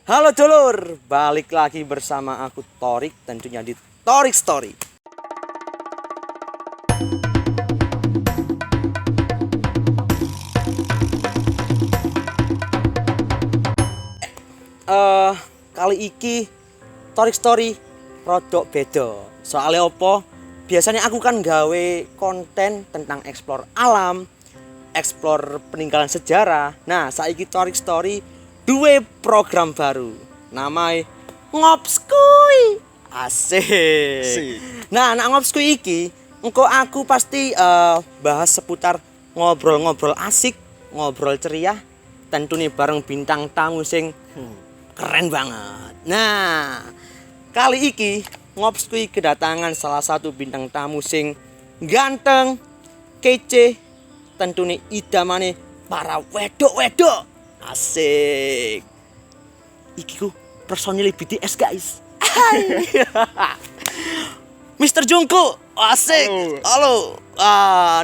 Halo dulur, balik lagi bersama aku Torik, tentunya di Torik Story. Kali iki Torik Story rodok beda. Soalnya opo? Biasanya aku kan gawe konten tentang eksplor alam, eksplor peninggalan sejarah. Nah, saiki Torik Story duwe program baru. Namanya Ngopskuy. Asik. Nah, Ngopskuy iki engko aku pasti bahas seputar ngobrol-ngobrol asik, ngobrol ceria, tentunya bareng bintang tamu sing keren banget. Nah, kali iki Ngopskuy kedatangan salah satu bintang tamu sing ganteng, kece, tentunya idamane para wedok-wedok. Asik. Iki ku personil BTS guys. Mr. Jungkook. Asik. Halo.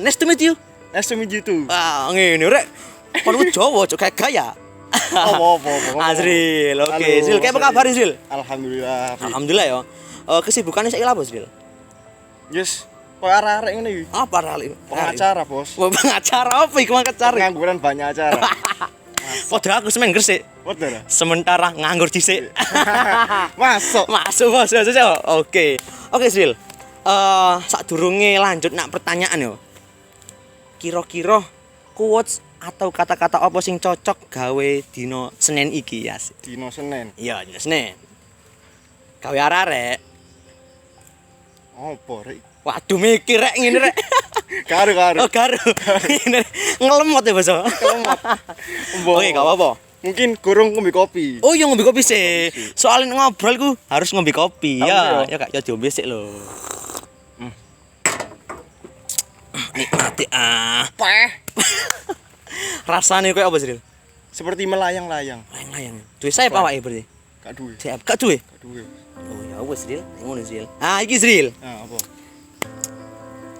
Nice to meet you. Nice to meet you too. Ngene rek. Kon Jawa cok kayak gaya. Apa. Azril, oke. Zil, kayak apa kabar Zil? Alhamdulillah. Alhamdulillah ya. Kesibukannya saiki apa, Zil? Yes, kok arek-arek ngene iki. Apa rali? Pengacara, Bos. Pengacara apa iki pengacara? Pengangguran banyak acara. Padahal aku semen gresik. Betul. Sementara nganggur dhisik. Masuk. Masuk, Bos. Oke. Oke, Zil. Sadurunge lanjut nak pertanyaan yo. Kira-kira quotes atau kata-kata apa sing cocok gawe dino Senin iki ya? Dino Senin. Iya, dino Senin. Gawe arek. Apa rek? Waduh mikir rek ngene rek. Karo. Oh, karo. Ngene ngelemot ya, Bos. Kelemot. Oke, gak apa-apa. Mungkin kurung ngombe kopi. Oh iya ngombe kopi sih. Soalnya ngobrol ku harus ngombe kopi. Ya Kak, ya diombe sik lho. Nikmati Peh. Rasane koyo apa sih? Seperti melayang-layang. Layang-layang. Duwe sayap awake berarti. Gak duwe. Sayap gak duwe. Oh ya wis, Zril. Ngono, Zril. Iki Zril. Apa?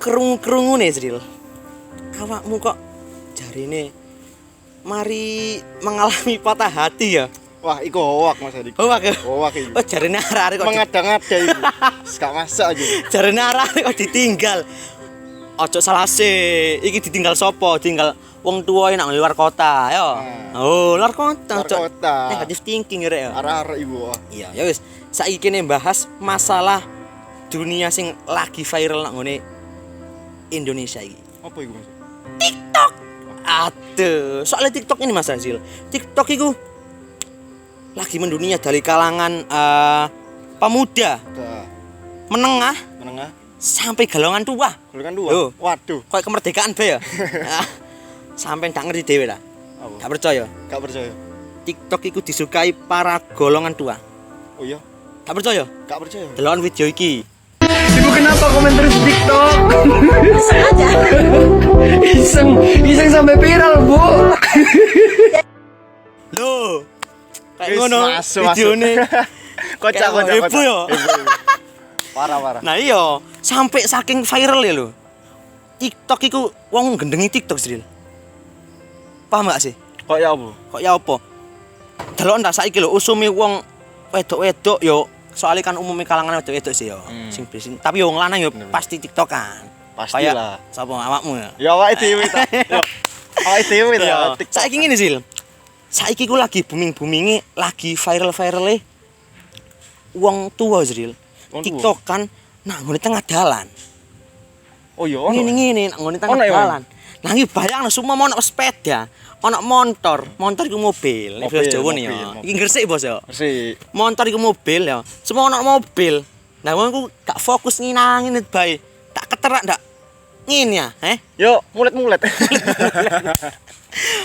Kerungu-kerungune, Zril. Awakmu kok jarine mari mengalami patah hati ya? Wah, iku hoak Mas Adi. Hoak ya? Hoak iki. Oh, jarine arek kok Mengada-ngada iku. Gak masak aja. jarine arek kok ditinggal. Ojo salah sih, iki ditinggal sopo? Tinggal wong tua yang nang luar kota, yo. Oh, luar kota. Luar kota. Negatif thinking rek ya. Arek-arek ibu. Iya, ya wis. Saiki kene bahas masalah dunia sing lagi viral nang ngene Indonesia iki. Apa iku Mas? TikTok. Aduh, soalnya TikTok ini Mas Azil. TikTok itu lagi mendunia dari kalangan pemuda, menengah, sampai golongan tua. Golongan tua. Loh. Waduh. Kayak kemerdekaan be ya. Sampai ndak ngerti dhewe lah. Gak percaya. Gak percaya. TikTok itu disukai para golongan tua. Oh iya. Gak percaya? Gak percaya. Delon video iki. Ibu kenapa komen terus di TikTok? Iseng aja. Iseng sampai viral, Bu. Loh. Kayak Wis, ngono masuk. videone. Kocak. Heboh ya. Parah. Nah iya, sampai saking viral ya lho. TikTok iku wong gendengi TikTok, Zril. Paham gak sih? Kok ya apa? Kok ya apa? Delok ndak saiki lho usume wong wedok-wedok yo, soalnya kan umumnya kalangan wedok-wedok sih yo. Sing bisin. Tapi yo wong lanang yo pasti TikTokan. Pastilah. Sapa awakmu ya? Ya awake dhewe ta. Awake dhewe ta. Saiki ngene, Zil. Saiki ku lagi booming-boominge, lagi viral-virale wong tua, Zril. TikTokan nang ngene tengah dalan. Oh iya ono. Ngene nang ngene tengah dalan. Lah iki bayangno semua ono sepeda, ono motor iku mobil. Nek bahasa Jawa nih ya. Iki Gresik, Bos ya. Gresik. Motor iku mobil ya. Semua ono mobil. Nah, wong ku gak fokus nginangin bae. Tak keterak ndak ngene ya, Yo, mulet-mulet.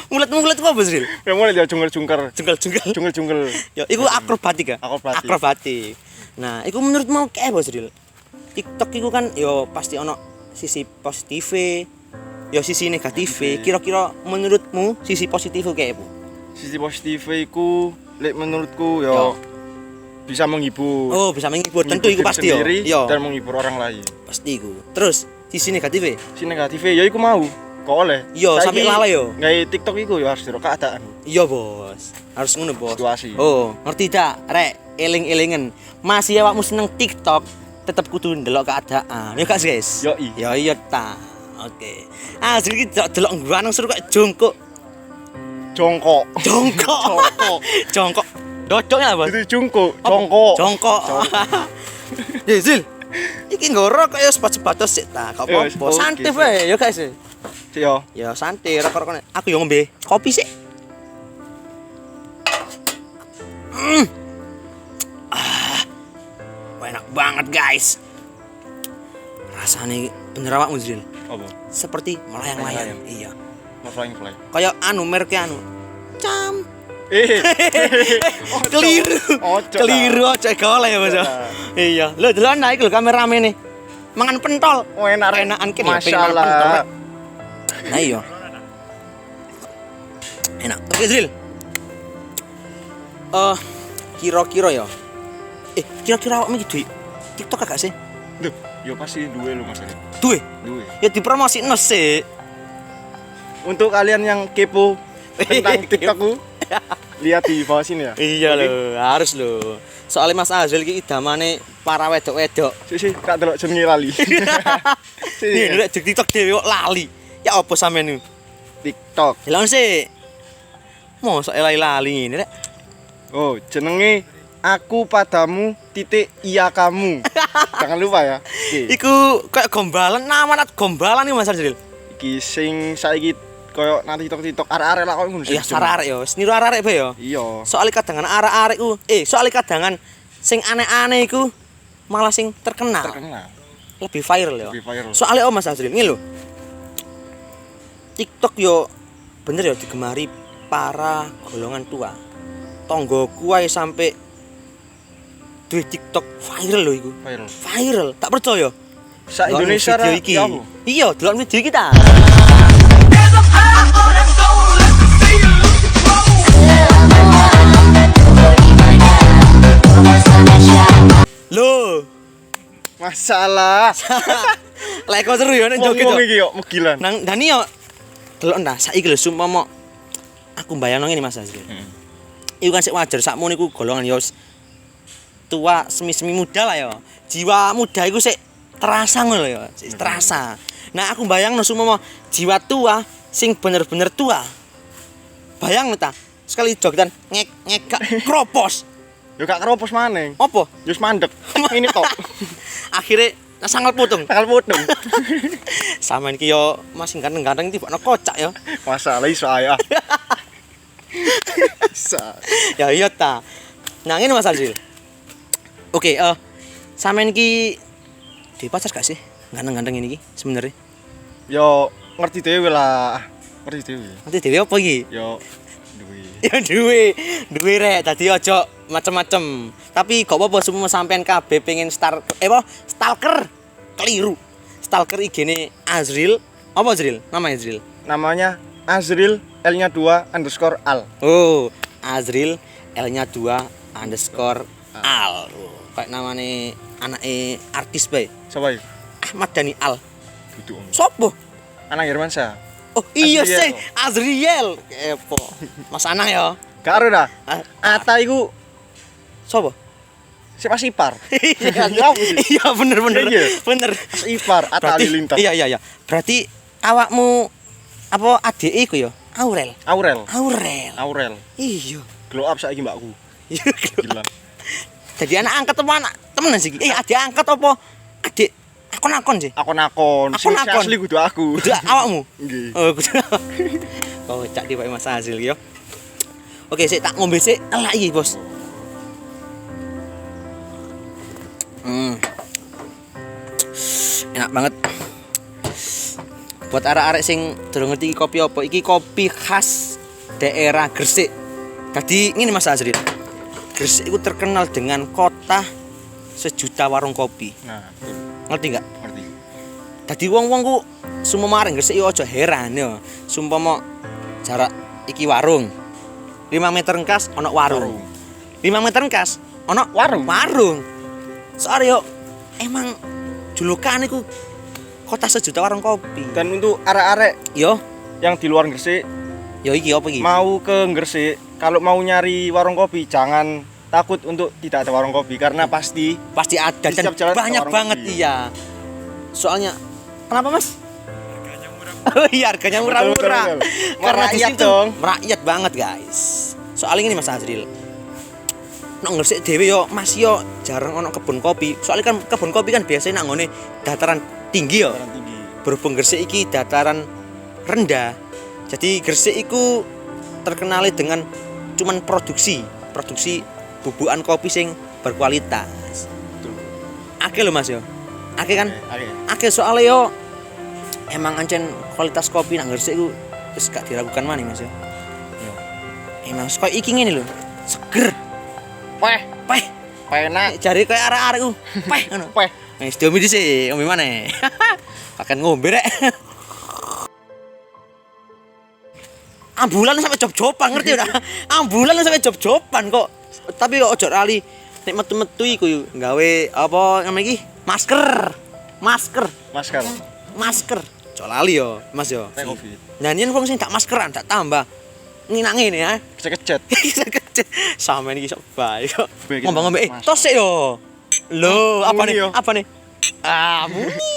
Mulet-mulet ku apa, Zril? Ya mulet ya jungkel-jungkel. Jungkel-jungkel. Jungkel-jungkel. Ya, iku akrobatik ya? Akrobatik. Nah, iku menurutmu kayak apa, Zril? TikTok iku kan yo pasti ono sisi positif, yo sisi negatif. Kira-kira menurutmu sisi positif kayak apa? Sisi positif iku lek menurutku yo bisa menghibur. Oh, bisa menghibur. Tentu iku pasti yo. Yo. Dan menghibur orang lain. Pasti iku. Terus sisi negatif? Sisi negatif ya iku mau. Kok oleh. Iya, sampai lalai yo. Gawe TikTok iku ya harus diro keadaan. Iya, Bos. Harus ngono, Bos. Situasi. Oh, ngerti dak? Rek, eling-elingen. Masih awakmu seneng TikTok, tetep kudu ndelok keadaan. Ya gak, guys? Yoi. Ya iya ta. Oke. Asli iki delok ngguanang seru kok jongkok. Jongkok. Jongkok. Jongkok. Dodok ya, Bos? Itu jongkok, jongkok. Jongkok. Ya, Zil. Iki ngorok kaya sebat-sebatos sik ta. Kok Ya, wis, apa? oke, Santai sik. wae ya, guys. Sik yo. Ya santai rokok-rokokne. Aku yo ngombe kopi sik. Enak banget, guys. Rasanya bener awakmu, Zil. Apa? Seperti melayang-layang. Melayang. Iya. Mau flying fly. Kayak anu mereknya anu. Cam. Ojo. Keliru. Ojo. Keliru aja golek ya, Mas. Iya. Lho delok ana iki lho kameramen nih. Mangan pentol. Oh enak Rek. Enakan kene ya, pengen Masyaallah. mangan pentol, Rek. Nah iya. Enak. Oke, Zil. Kira-kira ya. Kira-kira awakmu iki duwe TikTok gak sih? Duh, yo pasti duwe lu Mas. Duwe. Duwe. Ya dipromosikno sih. Untuk kalian yang kepo tentang TikTokku, lihat di bawah sini ya. Iya Oke? lho, harus lho. Soalnya Mas Azril iki idamane para wedok-wedok. Sih, tak delok jenenge lali. Nih, nek TikTok dhewe kok lali. Ya apa sampean niku? TikTok. Hilang sih. Mosok lali ngene rek. Oh, jenenge aku padamu titik iya kamu. Jangan lupa ya. Oke. Iku kayak gombalan, nama gombalan nih Mas Azril. Iki sing saiki koyo nanti TikTok arek-arek lah koyo ngono sih. Iya, arek yo. Niru arek bae yo. Iya. Soalnya kadangan arek-arek ku, soalnya kadangan sing aneh-aneh iku malah sing terkenal. Terkenal. Lebih viral yo. Lebih viral. Soalnya Mas Azril ini lho. TikTok yo bener yo digemari para golongan tua. Tonggoku ae sampai duwe TikTok viral lho iku. Viral. Viral, tak percaya. Sa Delok Indonesia video ra iki. ya apa? Iya, delok video kita. Loh, Masalah. lek kok seru ya nek Wong joget wong yo. iki yo megilan. Nang Dani yo delok ndak saiki lho sumpama aku mbayangno ngene Mas Azril. Iku kan sik wajar sakmu niku golongan yo tua semi-semi muda lah ya. Jiwa muda iku sik terasa ngono lho ya, sik terasa. Nah, aku bayangno sumpama jiwa tua sing bener-bener tua. Bayang ta, sekali jogetan ngek gak kropos. Yo gak keropos maneh. Apa? Yo wis mandek. Ini tok. Akhirnya sanggal putung. Tanggal potong. Sampeyan iki yo masih ganteng-ganteng tibakno kocak ya. Masalah iso ae ah. Bisa. Ya iya ta. Nah, ngene Mas Azril. Oke, sampeyan iki di pacar gak sih? Ganteng-ganteng ini iki sebenarnya. Yo ngerti dhewe lah. Ngerti dhewe. Nanti dhewe apa iki? Yo duwe. Ya duwe rek, dadi aja macem-macem. Tapi gak apa-apa semua sampean kabeh pengen stalker. Keliru. Stalker IG-ne Azril. Apa Azril? Nama Azril. Namanya Azril L-nya 2_al. Oh, Azril L-nya 2_al. Oh, kayak namane anake artis bae. Sapa iki? Ahmad Dhani Al. Duduk. Sopo? Anak Hermansyah. Oh, iya Azriel. sih, Azriel. Kepo. Mas Anang ya. Gak ero dah. Ah, Ata iku Sopo? si Mas Ipar. Iya bener. Iya. Bener. Mas Ipar Ata Berarti Halilintar. iya. Berarti awakmu apa adik iku ya? Aurel. Aurel. Iya. Glow up saiki mbakku. Iya. Gila. Jadi anak angkat apa anak temenan sih? Adik angkat apa? Adik akon-akon sih. Akon-akon. Sing Akon-akon. asli kudu aku. Kudu awakmu. Nggih. Oh, kudu. Oh, cak di Mas Azril yo. Oke, sik tak ngombe sik elak iki, Bos. Enak banget. Buat arek-arek sing durung ngerti iki kopi apa, iki kopi khas daerah Gresik. Tadi ngene Mas Azril. Gresik itu terkenal dengan kota sejuta warung kopi. Nah, betul. Ngerti enggak? Ngerti. Tadi wong-wong ku sumpama areng Gresik yo aja heran yo. Sumpama jarak iki warung 5 meter engkas ana warung. 5 meter engkas ana warung. Soalnya yo emang julukan iku kota sejuta warung kopi. Dan untuk arek-arek Yo, yang di luar Gresik yo iki apa iki? mau ke Gresik kalau mau nyari warung kopi jangan takut untuk tidak ada warung kopi karena pasti ada Di dan setiap jalan ada banyak warung banget kopi. iya. Soalnya kenapa Mas? Oh iya harganya murah-murah. Betul, betul. Karena di Merakyat situ dong. merakyat banget guys. Soalnya ini Mas Azril. Nek ngresik dhewe yo Mas yo jarang ono kebun kopi. Soalnya kan kebun kopi kan biasanya nang ngone dataran tinggi yo. Dataran tinggi. Berhubung Gresik iki dataran rendah. Jadi Gresik iku terkenal dengan cuman produksi bubukan kopi sing berkualitas. Betul. Akeh lho Mas yo. Akeh kan? Oke. Akeh soalnya yo emang ancen kualitas kopi nang Gresik iku wis gak diragukan maneh Mas yo. Iya. Emang koyo iki ngene lho. Seger. Peh, Peh. enak. Jare koyo arek-arek ku. Peh ngono. Peh. Wis diomi dhisik, ombe maneh. Akan ngombe rek. Ambulan sampai job-joban ngerti udah. Ambulan sampai job-joban kok. Tapi kok ojo lali nek metu-metu iku gawe apa namanya iki? Masker. Masker. Ojo lali yo, Mas yo. Teh kopi. Nyanyian wong sing tak maskeran, tak tambah. Nginang ngene ya. Kecet-kecet. Sampe iki sok bae kok. Bae, Ngomong-ngomong Mas. tos sik yo. Lho, apa Muni nih? yo. Apa nih? Ah, muni.